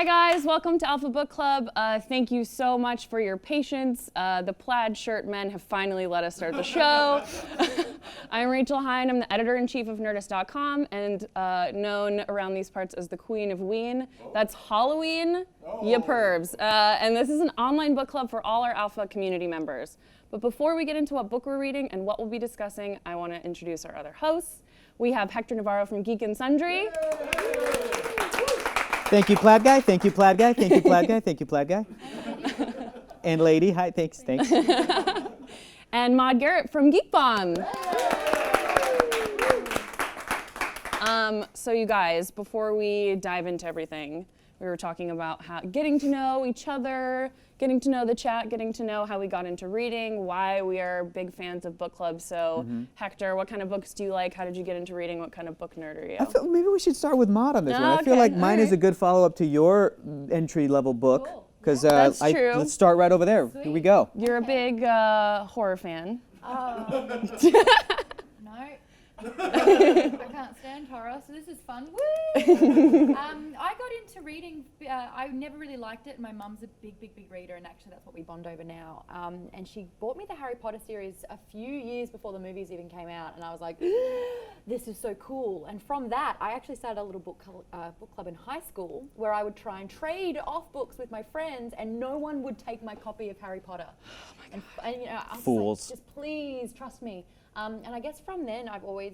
Hi guys, welcome to Alpha Book Club. Thank you so much for your patience. The plaid shirt men have finally let us start the show. I'm Rachel Heine, I'm the editor-in-chief of Nerdist.com and known around these parts as the Queen of Ween. That's Halloween, ya pervs. And this is an online book club for all our Alpha community members. But before we get into what book we're reading and what we'll be discussing, I want to introduce our other hosts. We have Hector Navarro from Geek and Sundry. Thank you, Plaid Guy. Thank you, Plaid Guy. Thank you, Plaid Guy. Thank you, Plaid Guy. And lady, hi, thanks. And Maude Garrett from Geekbomb. So you guys, before we dive into everything, we were talking about how getting to know each other, getting to know the chat, getting to know how we got into reading, why we are big fans of book clubs. So Hector, what kind of books do you like? How did you get into reading? What kind of book nerd are you? I feel maybe we should start with Maude on this one. I Okay, feel like mine is alright. a good follow-up to your entry-level book. Cool. Because That's true. let's start right over there. Sweet. Here we go. You're a big horror fan. No. I can't stand horror, so this is fun. Woo! I got into reading, I never really liked it. My mum's a big reader, and actually that's what we bond over now. And she bought me the Harry Potter series a few years before the movies even came out, and I was like, this is so cool. And from that, I actually started a little book club in high school where I would try and trade off books with my friends, and no one would take my copy of Harry Potter. Oh my God. And you know, I was Fools. like, just please trust me. And I guess from then I've always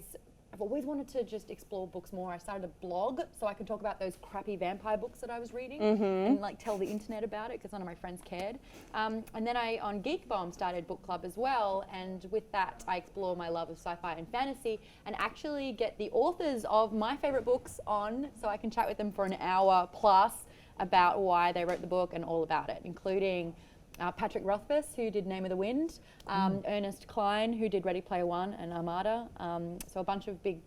wanted to just explore books more. I started a blog so I could talk about those crappy vampire books that I was reading and like tell the internet about it because none of my friends cared. And then I, on Geekbomb, started book club as well. And with that, I explore my love of sci-fi and fantasy and actually get the authors of my favorite books on so I can chat with them for an hour plus about why they wrote the book and all about it, including Patrick Rothfuss, who did Name of the Wind, Ernest Cline, who did Ready Player One and Armada. So a bunch of big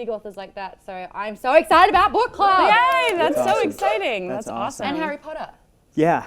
authors like that. So I'm so excited about book club. Yay, that's so awesome. exciting. That's That's awesome. And Harry Potter. Yeah.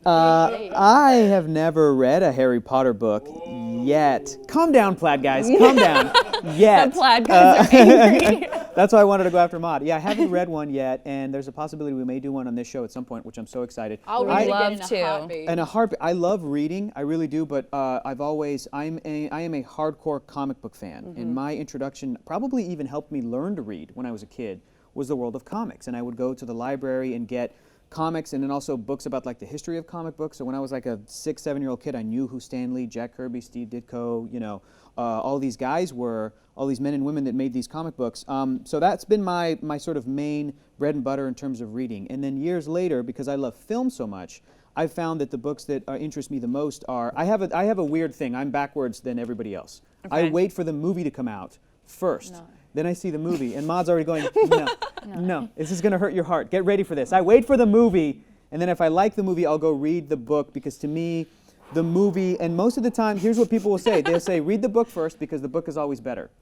I have never read a Harry Potter book yet. Calm down, Plaid guys. Calm down. Yet. The plaid guys are angry. That's why I wanted to go after Maude. Yeah, I haven't read one yet, and there's a possibility we may do one on this show at some point, which I'm so excited. I'll I'd read it love again in to. a heartbeat. And a heartbeat. I love reading, I really do, but I am a hardcore comic book fan, and my introduction probably even helped me learn to read when I was a kid was the world of comics, and I would go to the library and get comics and then also books about like the history of comic books. So when I was like a 6, 7-year-old kid, I knew who Stan Lee, Jack Kirby, Steve Ditko, you know, all these guys were, all these men and women that made these comic books. So that's been my sort of main bread and butter in terms of reading. And then years later, because I love film so much, I've found that the books that interest me the most are, I have a weird thing. I'm backwards than everybody else. Okay. I wait for the movie to come out first. No. Then I see the movie, and Maude's already going, no, this is going to hurt your heart. Get ready for this. I wait for the movie, and then if I like the movie, I'll go read the book, because to me, the movie, and most of the time, here's what people will say. They'll say, read the book first, because the book is always better.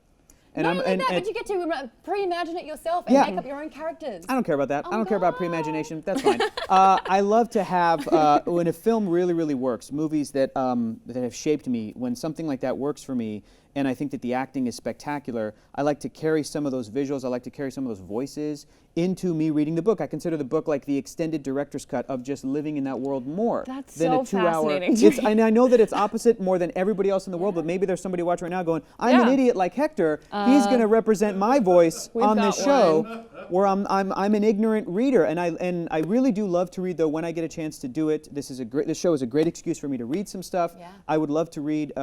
And Not only that, but you get to pre-imagine it yourself and Yeah. make up your own characters. I don't care about that. Oh I don't care about God. pre-imagination. That's fine. I love to have, when a film really works, movies that have shaped me, when something like that works for me, and I think that the acting is spectacular, I like to carry some of those visuals, I like to carry some of those voices into me reading the book. I consider the book like the extended director's cut of just living in that world more That's than so a 2-hour. fascinating to me. And I know that it's opposite more than everybody else in the world, but maybe there's somebody watching right now going, I'm an Yeah. idiot like Hector. He's going to represent my voice We've on this got show. Where I'm an ignorant reader, and I really do love to read, though, when I get a chance to do it. This show is a great excuse for me to read some stuff. Yeah. I would love to read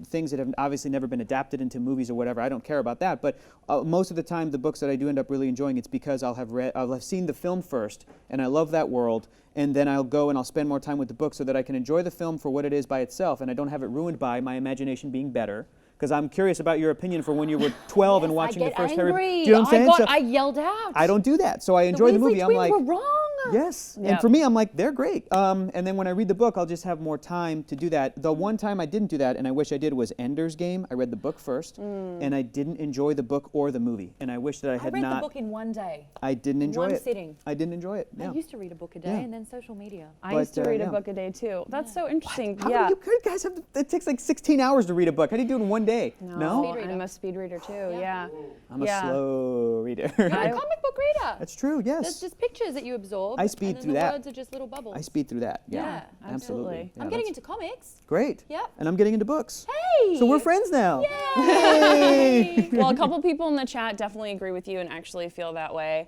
things that have obviously never been adapted into movies or whatever. I don't care about that, but most of the time, the books that I do end up really enjoying, it's because I'll have seen the film first, and I love that world, and then I'll go and I'll spend more time with the book so that I can enjoy the film for what it is by itself, and I don't have it ruined by my imagination being better. Because I'm curious about your opinion for when you were 12 and watching I the get first angry. Harry. Do you know what I'm saying? So I yelled out. I don't do that, so I enjoy the movie. Weasley I'm twins like, were wrong. Yes. Yep. And for me, I'm like, they're great. And then when I read the book, I'll just have more time to do that. The one time I didn't do that, and I wish I did, was Ender's Game. I read the book first, and I didn't enjoy the book or the movie. And I wish that I had read not. the book in one day. I didn't enjoy One it. sitting. I didn't enjoy it. Yeah. I used to read a book a day, Yeah. and then social media. I used to But, read a yeah. book a day too. That's so interesting. How yeah. do you guys have? It takes like 16 hours to read a book. How do you do it in one day? No, Speed reader. I'm a speed reader too. Yeah. I'm a Yeah. slow reader. You're a comic book reader. That's true. Yes. There's just pictures that you absorb. I speed and then through the that. words are just little bubbles. I speed through that. Yeah. Yeah, absolutely. Yeah, I'm getting that's into comics. great. Yep. And I'm getting into books. Hey! So we're friends now. Yay! Well, a couple people in the chat definitely agree with you and actually feel that way.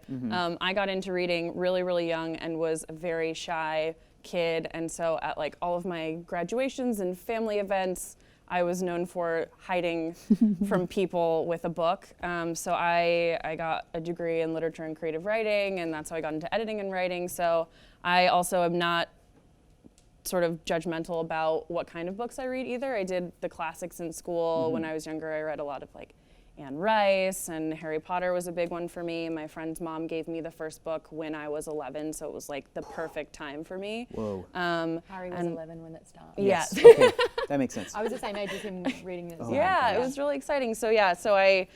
I got into reading really, really young and was a very shy kid. And so at like all of my graduations and family events, I was known for hiding from people with a book. So I got a degree in literature and creative writing, and that's how I got into editing and writing. So I also am not sort of judgmental about what kind of books I read either. I did the classics in school. When I was younger, I read a lot of like Anne Rice, and Harry Potter was a big one for me. My friend's mom gave me the first book when I was 11, so it was like the perfect time for me. Whoa. Harry was 11 when that started. Yes. Okay. That makes sense. I was the same age as him reading this. Yeah, it was really exciting. So The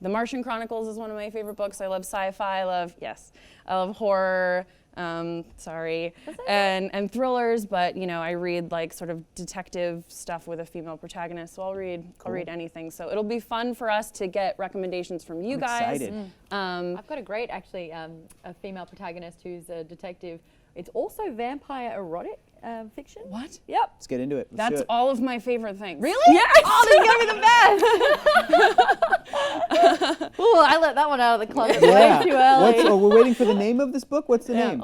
Martian Chronicles is one of my favorite books. I love sci-fi. I love horror. And thrillers. But I read like sort of detective stuff with a female protagonist. So I'll read anything. So it'll be fun for us to get recommendations from you I'm guys. excited. I've got a great, actually, a female protagonist who's a detective. It's also vampire erotic fiction. What? Yep. Let's get into it. Let's do That's it. all of my favorite things. Really? Yes. Oh, this is gonna be the best. Ooh, I let that one out of the closet way too early. We're waiting for the name of this book? What's the name?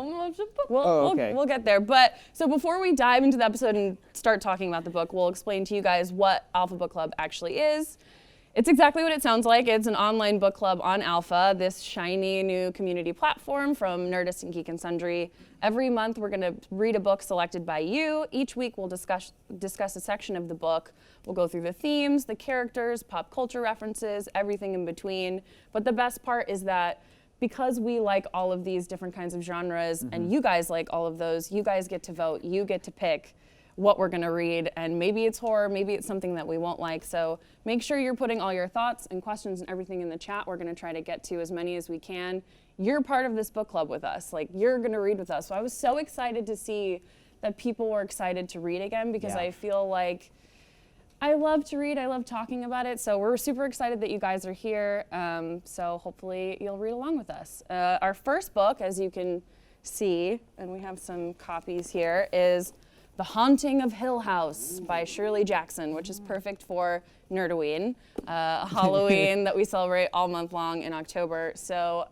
We'll get there. But so before we dive into the episode and start talking about the book, we'll explain to you guys what Alpha Book Club actually is. It's exactly what it sounds like. It's an online book club on Alpha, this shiny new community platform from Nerdist and Geek and Sundry. Every month we're going to read a book selected by you. Each week we'll discuss a section of the book. We'll go through the themes, the characters, pop culture references, everything in between. But the best part is that because we like all of these different kinds of genres and you guys like all of those, you guys get to vote, you get to pick what we're going to read, and maybe it's horror, maybe it's something that we won't like. So make sure you're putting all your thoughts and questions and everything in the chat. We're going to try to get to as many as we can. You're part of this book club with us. Like, you're going to read with us. So I was so excited to see that people were excited to read again, because I feel like I love to read. I love talking about it. So we're super excited that you guys are here. So hopefully you'll read along with us. Our first book, as you can see, and we have some copies here, is The Haunting of Hill House by Shirley Jackson, which is perfect for Nerdoween, Halloween that we celebrate all month long in October. So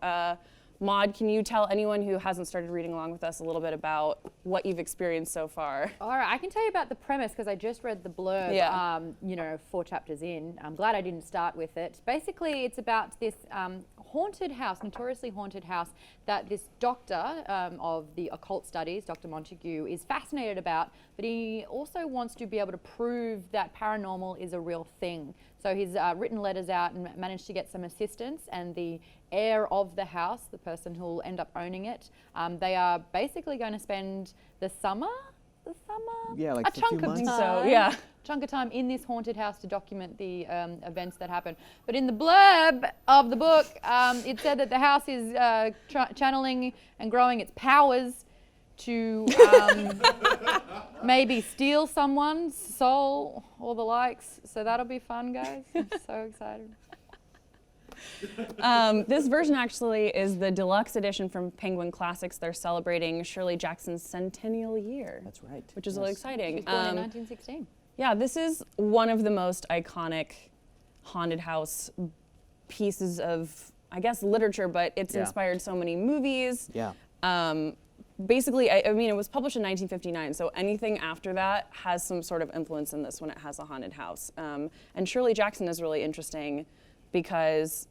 Maude, can you tell anyone who hasn't started reading along with us a little bit about what you've experienced so far? All right, I can tell you about the premise because I just read the blurb, 4 chapters in. I'm glad I didn't start with it. Basically, it's about this haunted house, notoriously haunted house, that this doctor of the occult studies, Dr. Montague, is fascinated about, but he also wants to be able to prove that paranormal is a real thing. So he's written letters out and managed to get some assistance, and the heir of the house, the person who will end up owning it, they are basically going to spend the summer, Yeah, like a a few chunk of months. time, So, yeah. chunk of time in this haunted house to document the events that happen. But in the blurb of the book, it said that the house is channeling and growing its powers to maybe steal someone's soul or the likes. So that'll be fun, guys. I'm so excited. This version actually is the deluxe edition from Penguin Classics. They're celebrating Shirley Jackson's centennial year. That's right. Which is really exciting. She was born in 1916. Yeah, this is one of the most iconic haunted house pieces of, I guess, literature, but it's inspired so many movies. Yeah. Basically, I mean, it was published in 1959, so anything after that has some sort of influence in this when it has a haunted house. And Shirley Jackson is really interesting because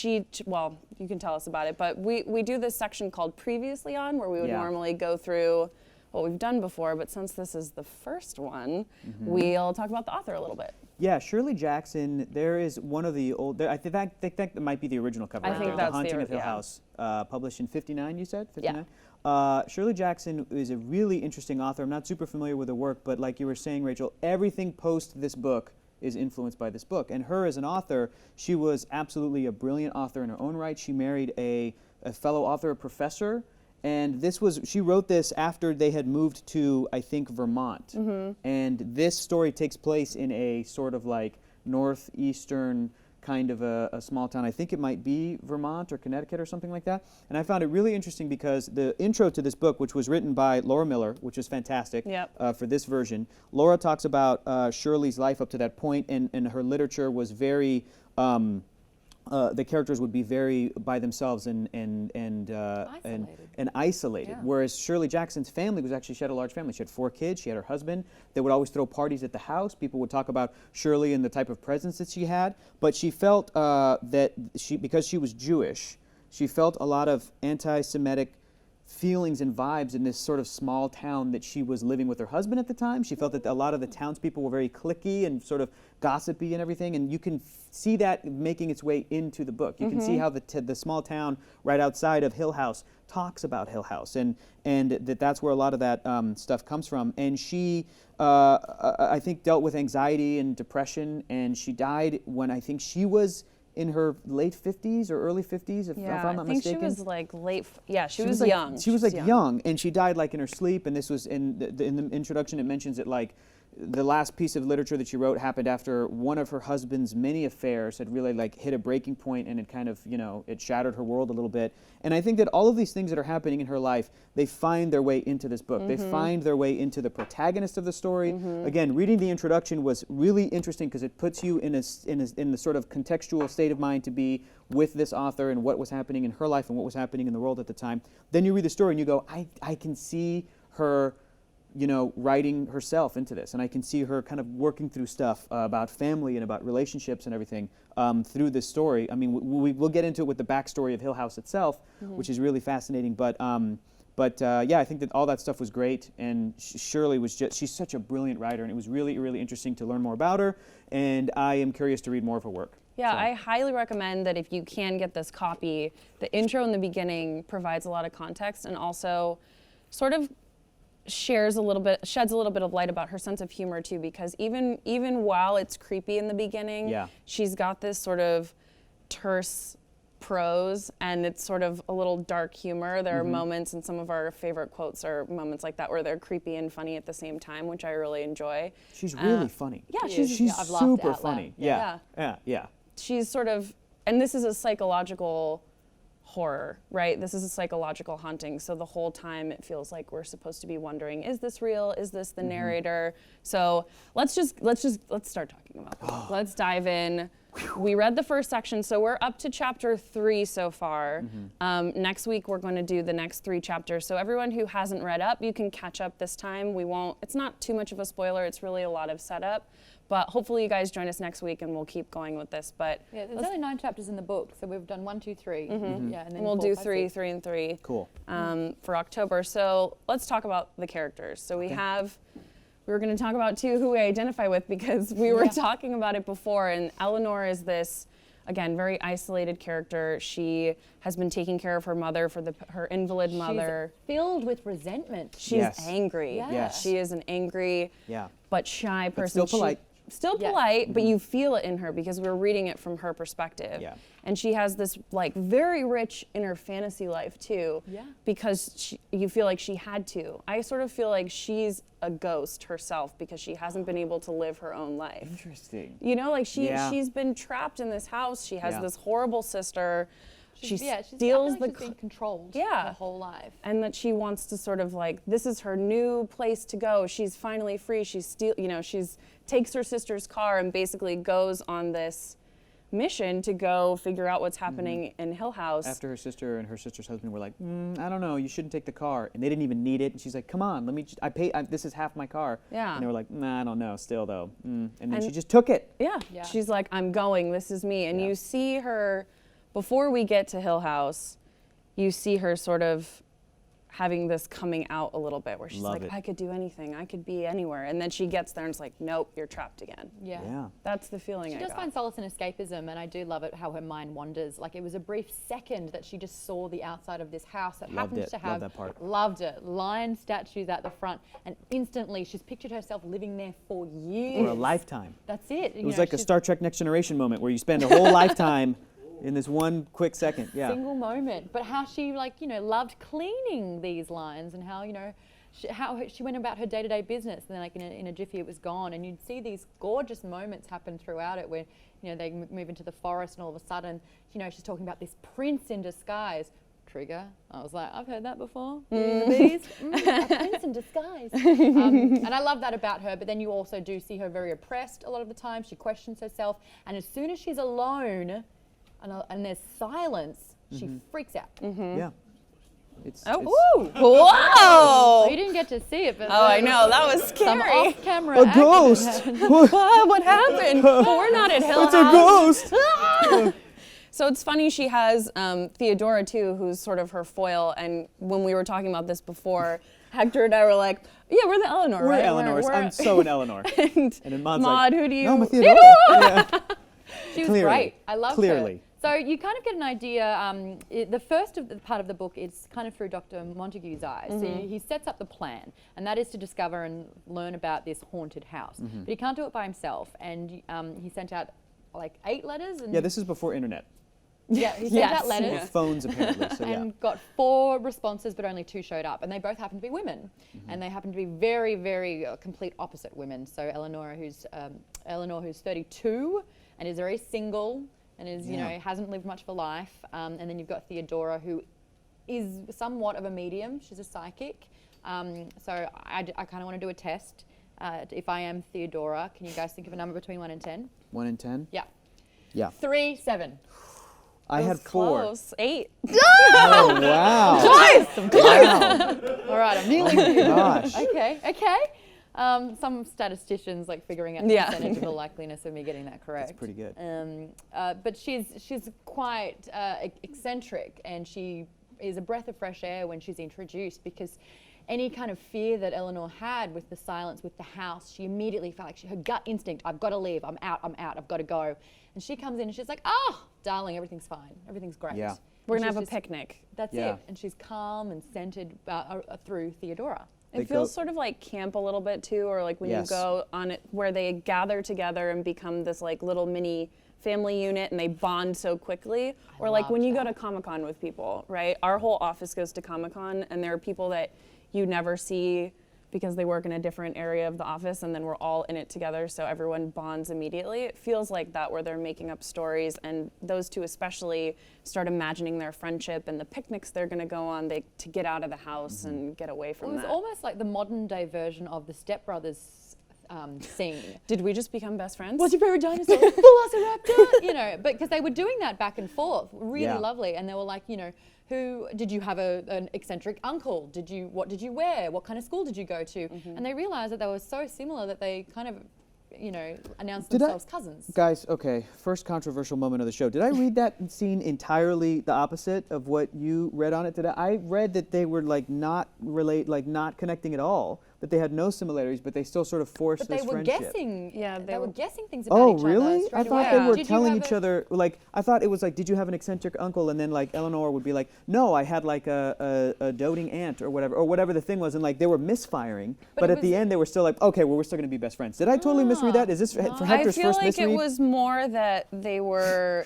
you can tell us about it, but we do this section called Previously On, where we would normally go through what we've done before, but since this is the first one, we'll talk about the author a little bit. Yeah, Shirley Jackson. There is one of the old. I think that might be the original cover. I right think there, that's The Haunting the of Hill yeah. House, published in '59. You said 59. Yeah. Shirley Jackson is a really interesting author. I'm not super familiar with her work, but like you were saying, Rachel, everything post this book is influenced by this book. And her as an author, she was absolutely a brilliant author in her own right. She married a fellow author, a professor. And she wrote this after they had moved to, I think, Vermont. And this story takes place in a sort of like northeastern kind of a small town. I think it might be Vermont or Connecticut or something like that. And I found it really interesting because the intro to this book, which was written by Laura Miller, which is fantastic for this version, Laura talks about Shirley's life up to that point, and her literature was very the characters would be very by themselves and isolated. Yeah. Whereas Shirley Jackson's family she had a large family. She had 4 kids. She had her husband. They would always throw parties at the house. People would talk about Shirley and the type of presence that she had. But she felt that because she was Jewish, she felt a lot of anti-Semitic feelings and vibes in this sort of small town that she was living with her husband at the time. She felt that a lot of the townspeople were very cliquey and sort of gossipy and everything, and you can see that making its way into the book. You can see how the small town right outside of Hill House talks about Hill House, and that's where a lot of that stuff comes from. And she, I think, dealt with anxiety and depression, and she died when I think she was in her late 50s or early 50s, if I'm not mistaken. I think she was like she was young. She was like young, and she died like in her sleep. And this was in the introduction. It mentions that like the last piece of literature that she wrote happened after one of her husband's many affairs had really like hit a breaking point, and it kind of, it shattered her world a little bit. And I think that all of these things that are happening in her life, they find their way into this book. They find their way into the protagonist of the story. Again, reading the introduction was really interesting because it puts you in the sort of contextual state of mind to be with this author and what was happening in her life and what was happening in the world at the time. Then you read the story and you go, I can see her writing herself into this, and I can see her kind of working through stuff about family and about relationships and everything through this story. I mean, we'll get into it with the backstory of Hill House itself, which is really fascinating. But yeah, I think that all that stuff was great, and Shirley she's such a brilliant writer, and it was really, really interesting to learn more about her, and I am curious to read more of her work. Yeah, I highly recommend that if you can get this copy. The intro in the beginning provides a lot of context and also sort of sheds a little bit of light about her sense of humor too, because even while it's creepy in the beginning, she's got this sort of terse prose, and it's sort of a little dark humor. There are moments, and some of our favorite quotes are moments like that where they're creepy and funny at the same time, which I really enjoy. She's really funny. Yeah, she's I've laughed super out loud. funny. Yeah. She's sort of, and this is a psychological horror, right? This is a psychological haunting. So the whole time it feels like we're supposed to be wondering, is this real? Is this the narrator? So let's start talking about this. Let's dive in. We read the first section, so we're up to chapter 3 so far. Next week we're going to do the next 3 chapters. So everyone who hasn't read up, you can catch up this time. It's not too much of a spoiler. It's really a lot of setup. But hopefully you guys join us next week and we'll keep going with this. But yeah, there's only 9 chapters in the book, so we've done 1, 2, 3. Yeah, and then we'll 4, do 5, 3, 6. 3, and 3. Cool. For October. So let's talk about the characters. So we were going to talk about 2 who we identify with because we were talking about it before. And Eleanor is this, again, very isolated character. She has been taking care of her mother, her invalid mother. She's filled with resentment. She's angry. Yes. She is an angry but shy person. But still polite. Still polite, but you feel it in her because we're reading it from her perspective. Yeah. And she has this like very rich inner fantasy life too. Yeah. Because you feel like she had to. I sort of feel like she's a ghost herself because she hasn't been able to live her own life. Interesting. Like she's been trapped in this house. She has this horrible sister. She steals she's been controlled her whole life. And that she wants to sort of like, this is her new place to go. She's finally free. She's takes her sister's car and basically goes on this mission to go figure out what's happening in Hill House. After her sister and her sister's husband were like, I don't know, you shouldn't take the car. And they didn't even need it. And she's like, come on, this is half my car. Yeah. And they were like, nah, I don't know, still though. And then she just took it. Yeah. She's like, I'm going, this is me. And you see her, before we get to Hill House, you see her sort of having this coming out a little bit where she's Love like, it. I could do anything, I could be anywhere. And then she gets there and it's like, nope, you're trapped again. Yeah. Yeah. That's the feeling She I does got. find solace in escapism, and I do love it how her mind wanders. Like, it was a brief second that she just saw the outside of this house that Loved happens it. to Loved have that part. loved it, lion statues at the front, and instantly she's pictured herself living there for years. For a lifetime. That's it. It was like a Star Trek Next Generation moment where you spend a whole lifetime in this one quick second. Yeah. single moment. But how she, like, you know, loved cleaning these lines, and how, you know, how she went about her day-to-day business, and then, like, in a jiffy it was gone. And you'd see these gorgeous moments happen throughout it where, you know, they move into the forest and all of a sudden, you know, she's talking about this prince in disguise. Trigger. I was like, I've heard that before. Beauty and the Beast. A prince in disguise. And I love that about her, but then you also do see her very oppressed a lot of the time. She questions herself, and as soon as she's alone and there's silence, she freaks out. Yeah. It's, Oh, it's ooh, whoa! You didn't get to see it, but Oh, I know, that was some scary. off-camera a action ghost. happened. What happened? Well, we're not at Hill It's a House. ghost. So it's funny, she has Theodora too, who's sort of her foil. And when we were talking about this before, Hector and I were like, yeah, we're the Eleanor, We're right? Eleanor's. I'm so an Eleanor. And then Maude's Maude, like, who do you? No, I'm a Theodora. Yeah. She was Clearly. great. I loved Clearly. her. So you kind of get an idea. The first part of the book is kind of through Dr. Montague's eyes. So he sets up the plan, and that is to discover and learn about this haunted house. But he can't do it by himself, and he sent out like 8 letters. And Yeah, this is before internet. yeah, he sent Yes. out letters. Or phones, apparently. So, yeah. And got 4 responses, but only 2 showed up, and they both happen to be women, and they happen to be very, very complete opposite women. So Eleanor, who's 32 and is very single, and is you know hasn't lived much of a life, and then you've got Theodora, who is somewhat of a medium. She's a psychic. So I kind of want to do a test. If I am Theodora, can you guys think of a number between 1 and 10? 1 in 10? Yeah. Yeah. 3, 7. I had 4. Close. 8. Oh, wow. Wow. All right, I'm nearly Oh, my gosh. Okay. Some statisticians like figuring out the Yeah. percentage of the likeliness of me getting that correct. That's pretty good. But she's quite eccentric, and she is a breath of fresh air when she's introduced, because any kind of fear that Eleanor had with the silence, with the house, she immediately felt like her gut instinct, I've got to leave, I'm out, I've got to go. And she comes in and she's like, oh, darling, everything's fine, everything's great. Yeah. We're And going to she's have a just- picnic. That's Yeah. it. And she's calm and centered through Theodora. They It feels go- sort of like camp a little bit too, or like when Yes. you go on it where they gather together and become this like little mini family unit and they bond so quickly. Or like when loved you go that. to Comic-Con with people, right? Our whole office goes to Comic-Con, and there are people that you never see because they work in a different area of the office, and then we're all in it together, so everyone bonds immediately. It feels like that, where they're making up stories, and those two especially start imagining their friendship and the picnics they're going to go on to get out of the house and get away It from was that. almost like the modern day version of the Step Brothers scene. Did we just become best friends? What's your favorite dinosaur? Velociraptor. You know, but because they were doing that back and forth, really Yeah. lovely, and they were like, you know, who did you have an eccentric uncle? What did you wear? What kind of school did you go to? And they realized that they were so similar that they kind of, you know, announced Did I- themselves cousins. Guys, okay, first controversial moment of the show. Did I read that scene entirely the opposite of what you read on it today? I read that they were like not connecting at all, that they had no similarities, but they still sort of forced But this they were friendship. guessing. Yeah, they were were- guessing things about Oh, each really? other. I straight thought away. they were Did you telling have each a- other, like, I thought it was like, did you have an eccentric uncle? And then like Eleanor would be like, no, I had like a doting aunt or whatever the thing was, and like they were misfiring, but it at the was- end they were still like, okay, well, we're still gonna be best friends. Did I totally misread that? Is this for I Hector's feel first like misread? it was more that they were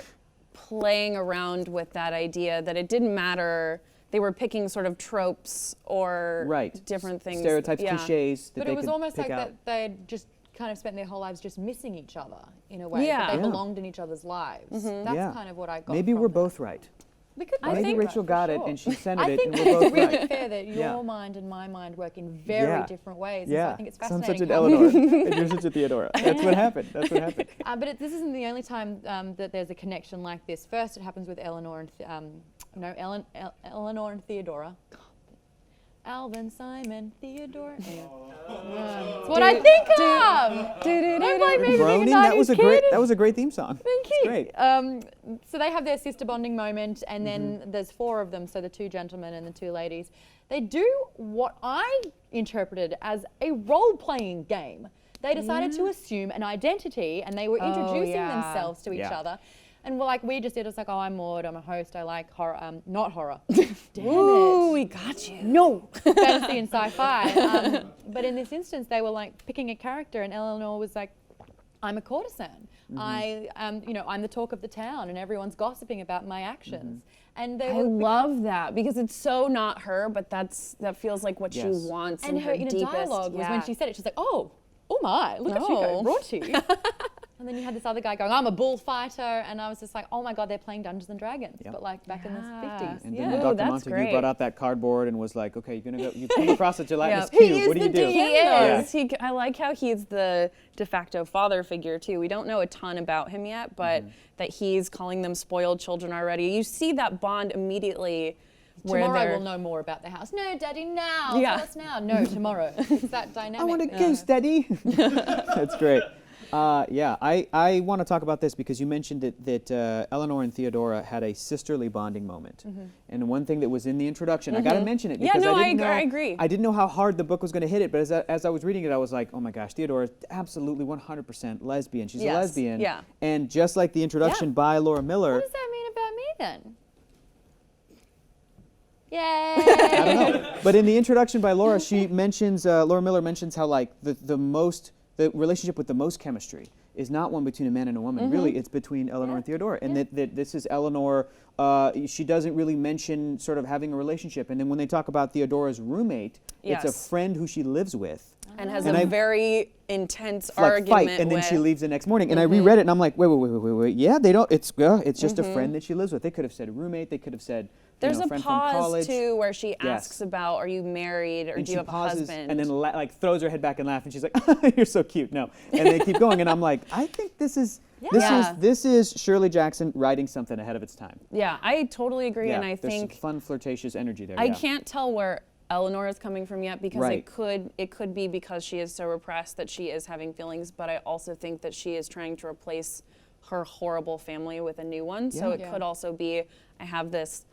playing around with that idea that it didn't matter. They were picking sort of tropes or Right. different things. Stereotypes, yeah. cliches that But they it was could almost pick like out. that they'd just kind of spent their whole lives just missing each other in a way. Yeah. That they Yeah. belonged in each other's lives. That's Yeah. kind of what I got. Maybe from we're that. both right. We could I both Maybe be Rachel right, for got it sure. and she sent I it think and we're it's both really right. fair that Yeah. your mind and my mind work in very Yeah. different ways. Yeah, And so I think it's so I'm fascinating. such an how- Eleanor, and you're such a Theodora. That's what happened. That's what happened. But this isn't the only time that there's a connection like this. First, it happens with Eleanor and Eleanor and Theodora. Alvin, Simon, Theodore. Anyway. That's what I think of. Don't blame me for being a Groaning, that 90s was a kid. great theme song. Thank It's you. great. So they have their sister bonding moment, and then there's 4 of them, so the 2 gentlemen and the 2 ladies. They do what I interpreted as a role-playing game. They decided to assume an identity, and they were introducing themselves to each other. And we just did. It's like, oh, I'm Maude. I'm a host. I like horror. Not horror. Damn Ooh, it. we got you. No. Fantasy and sci-fi. But in this instance, they were like picking a character, and Eleanor was like, I'm a courtesan. I'm the talk of the town, and everyone's gossiping about my actions. And they I love that because it's so not her, but that feels like what she wants. And in her her inner deepest, dialogue was when she said it, she's like, oh my, look at you go, raunchy. And then you had this other guy going, I'm a bullfighter, and I was just like, oh my God, they're playing Dungeons and Dragons, but like back in the 50s. And then Ooh, Dr. that's Montague great. brought out that cardboard and was like, okay, you're gonna go, you come across a gelatinous He cube. is What do you the do? He is. I like how he's the de facto father figure too. We don't know a ton about him yet, but that he's calling them spoiled children already. You see that bond immediately. Tomorrow we'll know more about the house. No, Daddy, now. Tell us now. No, tomorrow. It's that dynamic. I want a goose, Daddy. That's great. I want to talk about this because you mentioned that Eleanor and Theodora had a sisterly bonding moment. And one thing that was in the introduction, I got to mention it because I agree. I didn't know how hard the book was going to hit it, but as I was reading it, I was like, oh my gosh, Theodora is absolutely 100% lesbian. She's a lesbian. Yeah. And just like the introduction by Laura Miller. What does that mean about me then? Yay! I don't know. But in the introduction by Laura, she mentions, Laura Miller mentions how like the relationship with the most chemistry is not one between a man and a woman. Really, it's between Eleanor and Theodora. And that this is Eleanor, she doesn't really mention sort of having a relationship. And then when they talk about Theodora's roommate, it's a friend who she lives with. And has a very intense Like argument fight, and then she leaves the next morning. And I reread it, and I'm like, wait. Yeah, they don't. It's just a friend that she lives with. They could have said roommate. They could have said There's a friend from pause college. too where she asks about, are you married or And do she you have pauses, a husband? and then like throws her head back and laughs, and she's like, "You're so cute." No, and they keep going, and I'm like, I think this is Shirley Jackson writing something ahead of its time. Yeah, I totally agree, and I there's think some fun flirtatious energy there. I can't tell where Eleanor is coming from yet because Right. it could be because she is so repressed that she is having feelings, but I also think that she is trying to replace her horrible family with a new one. So it could also be I have this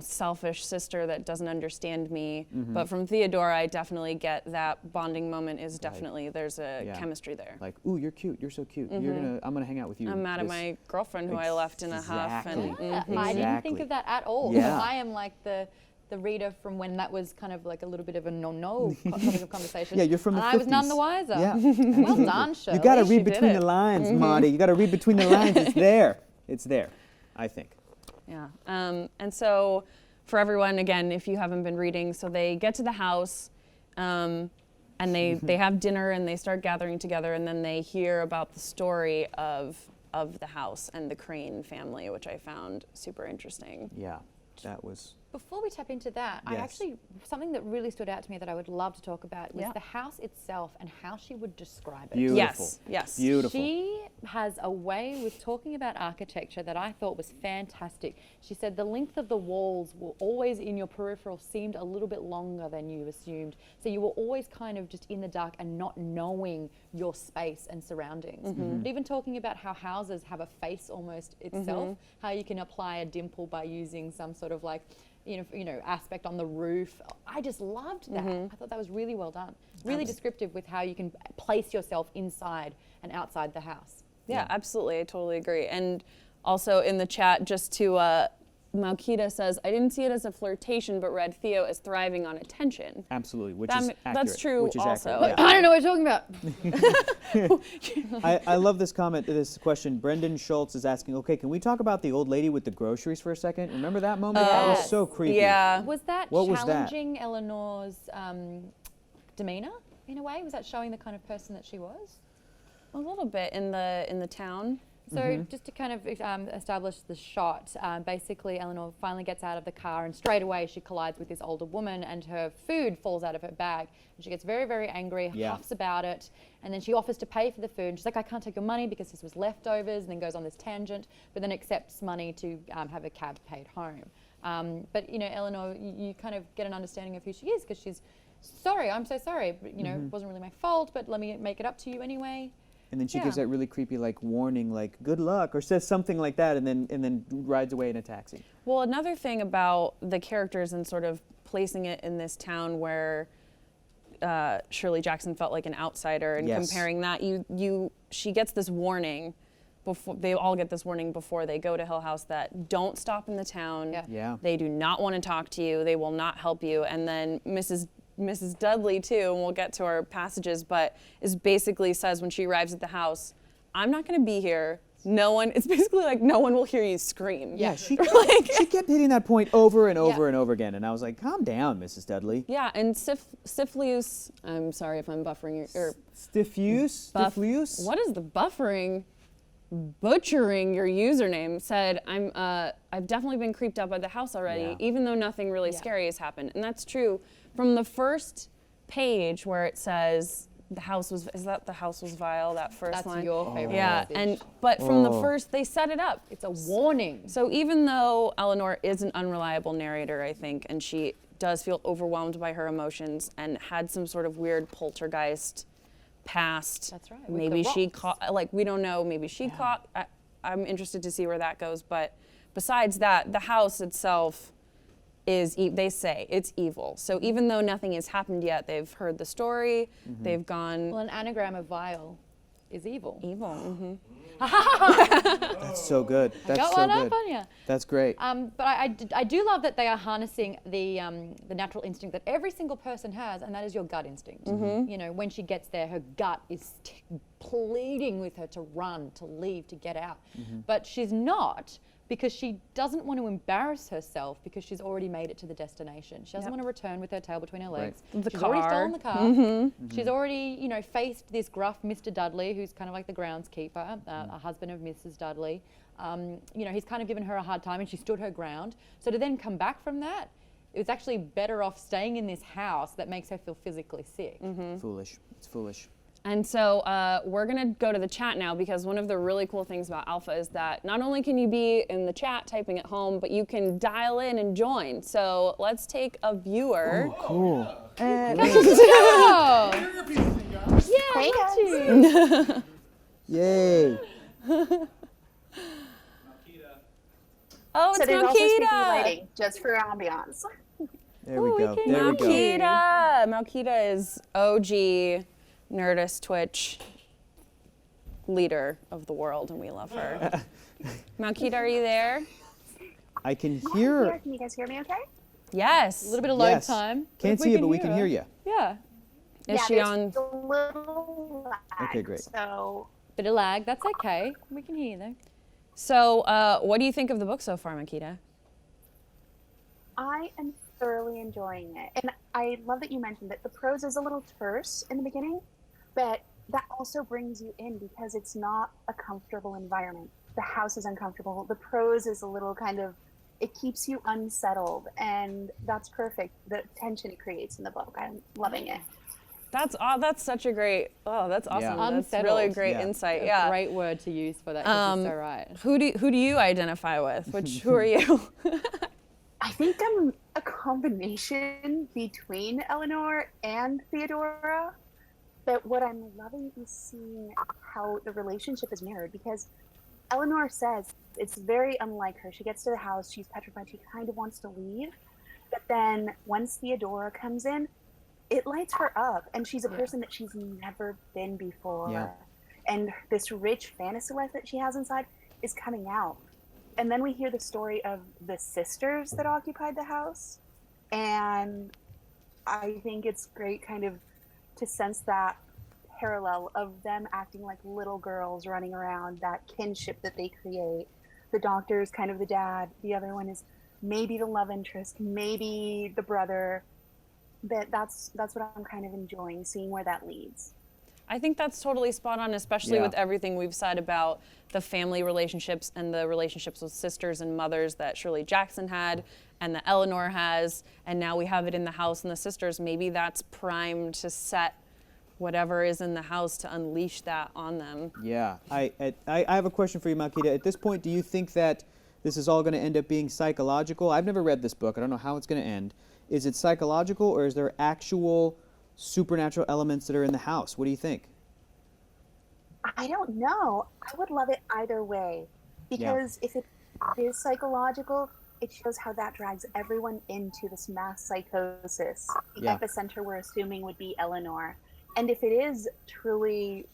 selfish sister that doesn't understand me. But from Theodora, I definitely get that bonding moment is definitely there's a chemistry there. Like, ooh, you're cute. You're so cute. I'm gonna hang out with you. I'm mad at my girlfriend who I left in a huff. And I didn't think of that at all. Yeah. I am like the reader from when that was kind of like a little bit of a topic of conversation. Yeah, you're from the 50s. I was none the wiser. Yeah. Well done, Shirley. You gotta she read did between it. the lines, Marty. You gotta read between the lines. It's there. It's there, I think. Yeah. And so for everyone, again, if you haven't been reading, so they get to the house and they have dinner and they start gathering together, and then they hear about the story of the house and the Crane family, which I found super interesting. Yeah, that was. Before we tap into that, something that really stood out to me that I would love to talk about was the house itself and how she would describe it. Beautiful. Yes. Beautiful. She has a way with talking about architecture that I thought was fantastic. She said the length of the walls were always in your peripheral seemed a little bit longer than you assumed. So you were always kind of just in the dark and not knowing your space and surroundings. But even talking about how houses have a face almost itself, how you can apply a dimple by using some sort of like aspect on the roof. I just loved that. I thought that was really well done. Really descriptive with how you can place yourself inside and outside the house. Yeah, absolutely. I totally agree. And also in the chat, just to Malkita says, I didn't see it as a flirtation, but read Theo as thriving on attention. Absolutely, which is accurate. That's true which is also. accurate, I don't know what you're talking about. I love this comment, this question. Brendan Schultz is asking, okay, can we talk about the old lady with the groceries for a second? Remember that moment? That was so creepy. Yeah. Was that What was that? challenging Eleanor's demeanor in a way? Was that showing the kind of person that she was? A little bit in the town. So just to kind of establish the shot, basically Eleanor finally gets out of the car and straight away she collides with this older woman and her food falls out of her bag. And she gets very, very angry, huffs about it, and then she offers to pay for the food. And she's like, I can't take your money because this was leftovers, and then goes on this tangent, but then accepts money to have a cab paid home. But you know, Eleanor, you kind of get an understanding of who she is because she's sorry. I'm so sorry. But, you know, it wasn't really my fault. But let me make it up to you anyway. And then she gives that really creepy like warning, like "good luck" or says something like that, and then rides away in a taxi. Well, another thing about the characters and sort of placing it in this town where Shirley Jackson felt like an outsider, and comparing that, she gets this warning. They all get this warning before they go to Hill House that don't stop in the town. Yeah. They do not want to talk to you. They will not help you. And then Mrs. Dudley too, and we'll get to our passages, but is basically says when she arrives at the house, I'm not going to be here. It's basically like no one will hear you scream. Yeah, she kept hitting that point over and over and over again, and I was like, calm down, Mrs. Dudley. Yeah, and Siflius, I'm sorry if I'm buffering your... Stiflius? What is the buffering? Butchering your username, said, I've definitely been creeped out by the house already, even though nothing really scary has happened. And that's true. From the first page where it says the house was vile, that first line. That's your favorite passage. But from the first, they set it up. It's a warning. So even though Eleanor is an unreliable narrator, I think, and she does feel overwhelmed by her emotions and had some sort of weird poltergeist past. That's right. Maybe she caught, like, we don't know, maybe she caught. I'm interested to see where that goes. But besides that, the house itself is, they say, it's evil. So even though nothing has happened yet, they've heard the story, they've gone. Well, an anagram of vile is evil. Evil. That's so good. That's Got so one good. up on you. That's great. But I do love that they are harnessing the natural instinct that every single person has, and that is your gut instinct. You know, when she gets there, her gut is pleading with her to run, to leave, to get out. But she's not, because she doesn't want to embarrass herself because she's already made it to the destination. She doesn't want to return with her tail between her legs. She's already stolen the car. She's already, you know, faced this gruff Mr. Dudley, who's kind of like the groundskeeper, a husband of Mrs. Dudley. You know, he's kind of given her a hard time, and she stood her ground. So to then come back from that, it was actually better off staying in this house that makes her feel physically sick. Foolish. It's foolish. And so we're going to go to the chat now, because one of the really cool things about Alpha is that not only can you be in the chat typing at home, but you can dial in and join. So let's take a viewer. Oh, cool. Oh! Yeah, got you. Yay. Oh, it's So there's also speaking Malkita. lighting, just for ambiance. There we go. There we go. Malkita is OG Nerdist Twitch leader of the world, and we love her. Malkita, are you there? I can I'm hear. here. Can you guys hear me okay? Yes. A little bit of load Yes. time. Can't see you, but we can hear you. Yeah. Is she there's on? a little lag, Okay, great. So Bit of lag, that's okay. We can hear you though. So what do you think of the book so far, Malkita? I am thoroughly enjoying it. And I love that you mentioned that the prose is a little terse in the beginning, but that also brings you in because it's not a comfortable environment. The house is uncomfortable. The prose is a little kind of, it keeps you unsettled, and that's perfect. The tension it creates in the book. I'm loving it. That's such a great. Oh, that's awesome. Yeah. That's really Unsettled. great Yeah. insight. A Yeah. great word to use for that, 'cause it's so right. Who do you identify with? Who are you? I think I'm a combination between Eleanor and Theodora. But what I'm loving is seeing how the relationship is mirrored, because Eleanor says it's very unlike her. She gets to the house, she's petrified, she kind of wants to leave. But then once Theodora comes in, it lights her up, and she's a person that she's never been before. Yeah. And this rich fantasy life that she has inside is coming out. And then we hear the story of the sisters that occupied the house. And I think it's great kind of to sense that parallel of them acting like little girls running around, that kinship that they create. The doctor is kind of the dad. The other one is maybe the love interest, maybe the brother. But that's what I'm kind of enjoying, seeing where that leads. I think that's totally spot on, especially Yeah. with everything we've said about the family relationships and the relationships with sisters and mothers that Shirley Jackson had and that Eleanor has, and now we have it in the house and the sisters. Maybe that's primed to set whatever is in the house to unleash that on them. Yeah. I have a question for you, Malkita. At this point, do you think that this is all going to end up being psychological? I've never read this book. I don't know how it's going to end. Is it psychological, or is there actual supernatural elements that are in the house? What do you think? I don't know. I would love it either way, because if it is psychological, it shows how that drags everyone into this mass psychosis. The epicenter we're assuming would be Eleanor. And if it is truly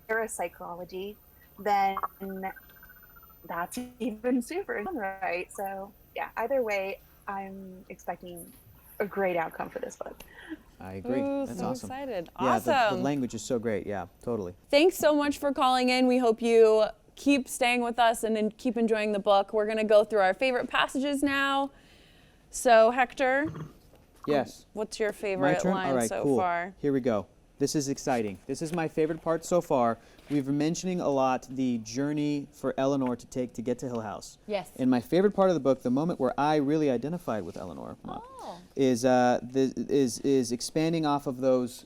parapsychology, then that's even super right. So yeah, either way, I'm expecting a great outcome for this book. I agree. Ooh, That's so awesome. excited. Yeah, Awesome. the language is so great. Yeah, totally. Thanks so much for calling in. We hope you keep staying with us and then keep enjoying the book. We're going to go through our favorite passages now. So, Hector, Yes. what's your My favorite turn? line All right, so cool. far? Here we go. This is exciting. This is my favorite part so far. We've been mentioning a lot the journey for Eleanor to take to get to Hill House. Yes. And my favorite part of the book, the moment where I really identified with Eleanor, is expanding off of those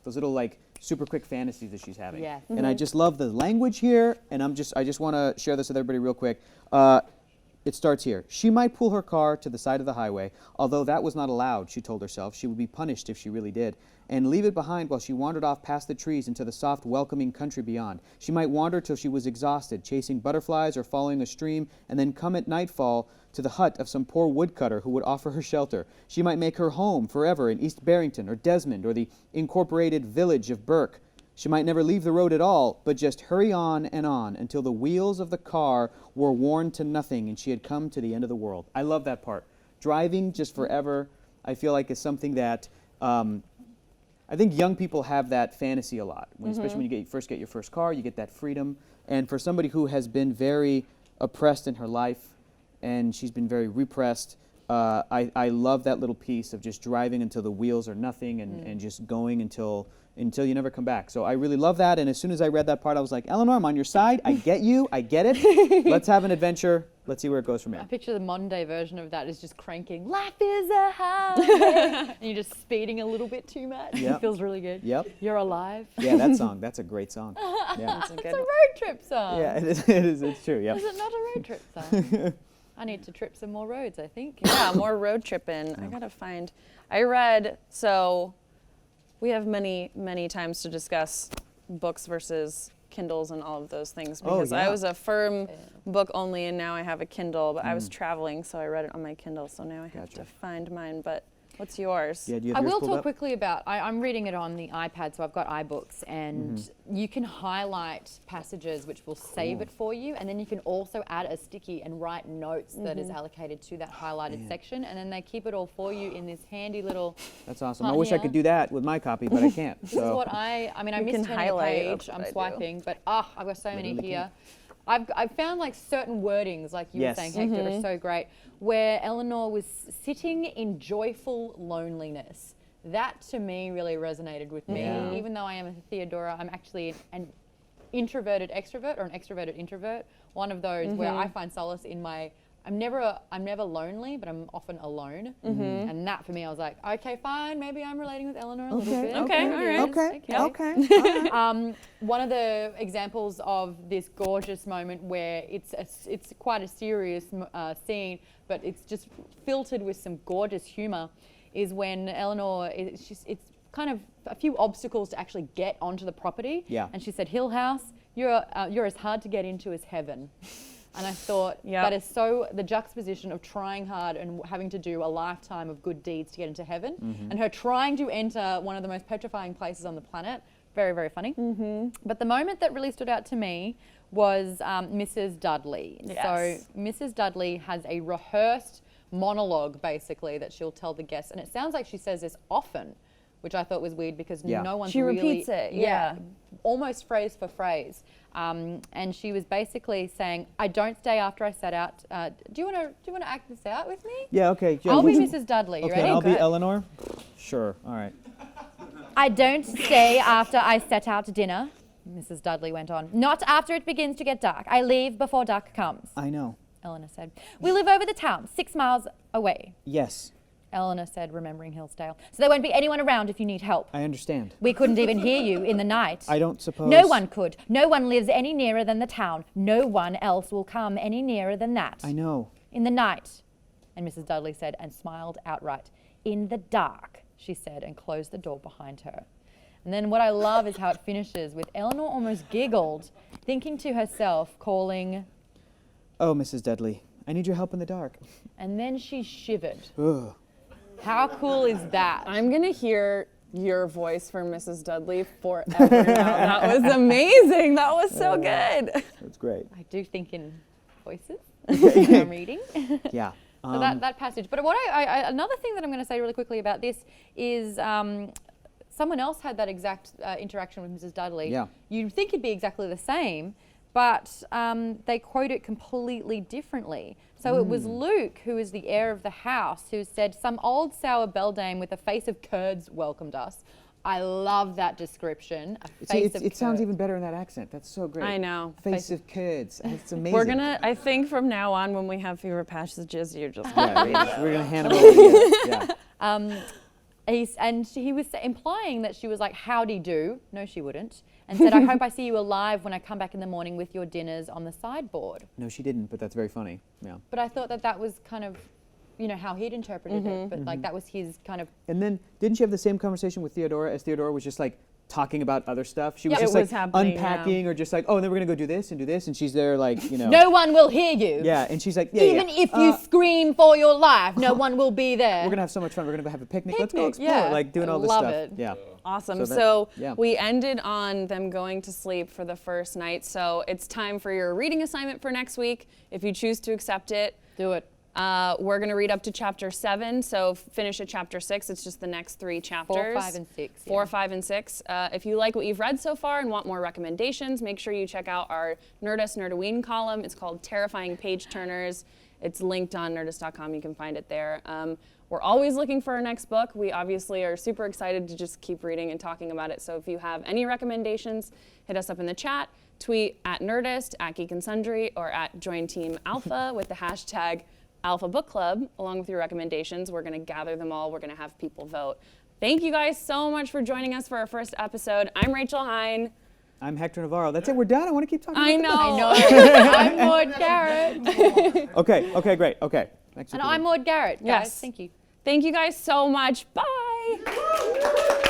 little like super quick fantasies that she's having. Yes. And I just love the language here, and I just want to share this with everybody real quick. It starts here. She might pull her car to the side of the highway, although that was not allowed, she told herself. She would be punished if she really did. And leave it behind while she wandered off past the trees into the soft, welcoming country beyond. She might wander till she was exhausted, chasing butterflies or following a stream, and then come at nightfall to the hut of some poor woodcutter who would offer her shelter. She might make her home forever in East Barrington or Desmond or the incorporated village of Burke. She might never leave the road at all, but just hurry on until the wheels of the car were worn to nothing and she had come to the end of the world. I love that part. Driving just forever, I feel like, is something that I think young people have that fantasy a lot, especially when you first get your first car, you get that freedom. And for somebody who has been very oppressed in her life and she's been very repressed, I love that little piece of just driving until the wheels are nothing and just going until you never come back. So I really love that, and as soon as I read that part, I was like, Eleanor, I'm on your side. I get you. I get it. Let's have an adventure. Let's see where it goes from here. I picture the modern day version of that is just cranking, life is a highway, and you're just speeding a little bit too much. Yep. It feels really good. Yep. You're alive. Yeah, that song. That's a great song. Yeah. It's a road trip song. Yeah, it is. It's true. Yep. Is it not a road trip song? I need to trip some more roads, I think. Yeah, more road tripping. I gotta find. I read, so we have many, many times to discuss books versus Kindles and all of those things, because I was a firm book only and now I have a Kindle, but I was traveling, so I read it on my Kindle, so now I have to find mine. But what's yours? Yeah, do you have I yours will pulled talk up? quickly about, I'm reading it on the iPad, so I've got iBooks, and you can highlight passages which will save it for you, and then you can also add a sticky and write notes that is allocated to that highlighted section, and then they keep it all for you in this handy little... That's awesome. I Not wish I here. could do that with my copy, but I can't. This is what I mean, I You missed can turning a highlight, page, that's I'm what I do. swiping, but I've got so many Literally here. I've found like certain wordings, like you were Yes. saying, Hector, are so great, where Eleanor was sitting in joyful loneliness. That to me really resonated with me. Yeah. Even though I am a Theodora, I'm actually an introverted extrovert or an extroverted introvert. One of those where I find solace in my, I'm never lonely, but I'm often alone. And that for me, I was like, okay, fine, maybe I'm relating with Eleanor a little bit. Okay, all right. Okay. One of the examples of this gorgeous moment where it's quite a serious scene, but it's just filtered with some gorgeous humor, is when Eleanor, it's kind of a few obstacles to actually get onto the property. Yeah. And she said, Hill House, you're as hard to get into as heaven. And I thought that is so, the juxtaposition of trying hard and having to do a lifetime of good deeds to get into heaven, and her trying to enter one of the most petrifying places on the planet. Very, very funny. But the moment that really stood out to me was Mrs. Dudley. Yes. So Mrs. Dudley has a rehearsed monologue, basically, that she'll tell the guests. And it sounds like she says this often, which I thought was weird because no one's She really... repeats it, yeah. Almost phrase for phrase. And she was basically saying, I don't stay after I set out. Do you want to act this out with me? Yeah, okay. Yeah, I'll be would you- Mrs. Dudley. You Okay, ready? and I'll be Eleanor? Sure, all right. I don't stay after I set out to dinner, Mrs. Dudley went on. Not after it begins to get dark. I leave before dark comes, I know. Eleanor said. We live over the town, 6 miles away. Yes. Eleanor said, remembering Hillsdale. So there won't be anyone around if you need help. I understand. We couldn't even hear you in the night. I don't suppose. No one could. No one lives any nearer than the town. No one else will come any nearer than that. I know. In the night, and Mrs. Dudley said, and smiled outright. In the dark, she said, and closed the door behind her. And then what I love is how it finishes with Eleanor almost giggled, thinking to herself, calling, Oh, Mrs. Dudley, I need your help in the dark. and then she shivered. Ugh. How cool is that? I'm gonna hear your voice for Mrs. Dudley forever now. That was amazing. That was so good. That's great. I do think in voices when I'm reading. Yeah. So that passage. But what another thing that I'm going to say really quickly about this is someone else had that exact interaction with Mrs. Dudley. Yeah. You'd think it'd be exactly the same, but they quote it completely differently. So it was Luke, who is the heir of the house, who said, some old sour beldame with a face of curds welcomed us. I love that description. A face of it sounds curds. even better in that accent. That's so great. I know. Face of kids. It's amazing. We're gonna, I think from now on when we have favorite passages, you're just Yeah, we're gonna hand them over to you. Yeah. He was implying that she was like, howdy do. No, she wouldn't. And said, I hope I see you alive when I come back in the morning with your dinners on the sideboard. No, she didn't, but that's very funny. Yeah. But I thought that was kind of, how he'd interpreted it. But like that was his kind of. And then didn't she have the same conversation with Theodora as Theodora was just like talking about other stuff? She was Yeah. just It was like happening, unpacking or just like, oh, and then we're gonna go do this, and she's there like, No one will hear you. Yeah, and she's like, yeah, Even if you scream for your life, no one will be there. we're gonna have so much fun. We're gonna go have a picnic. Let's go Picnic, explore. yeah. Like doing I all this love stuff. it. Yeah. Awesome. So So, yeah. we ended on them going to sleep for the first night. So it's time for your reading assignment for next week. If you choose to accept it, Do it. we're going to read up to chapter 7. So finish at chapter 6. It's just the next 3 chapters. 4, 5, and 6. 4, 5, and 6. If you like what you've read so far and want more recommendations, make sure you check out our Nerdist Nerdoween column. It's called Terrifying Page Turners. It's linked on Nerdist.com. You can find it there. We're always looking for our next book. We obviously are super excited to just keep reading and talking about it. So if you have any recommendations, hit us up in the chat. Tweet at Nerdist, at Geek and Sundry, or at Join Team Alpha with the hashtag Alpha Book Club, along with your recommendations. We're going to gather them all. We're going to have people vote. Thank you guys so much for joining us for our first episode. I'm Rachel Heine. I'm Hector Navarro. That's it. We're done. I want to keep talking. I about know. I'm Maude Garrett. this. Okay, great. Okay. Thanks for And doing I'm it. Maude Garrett, guys. Yes. Thank you. Thank you guys so much. Bye.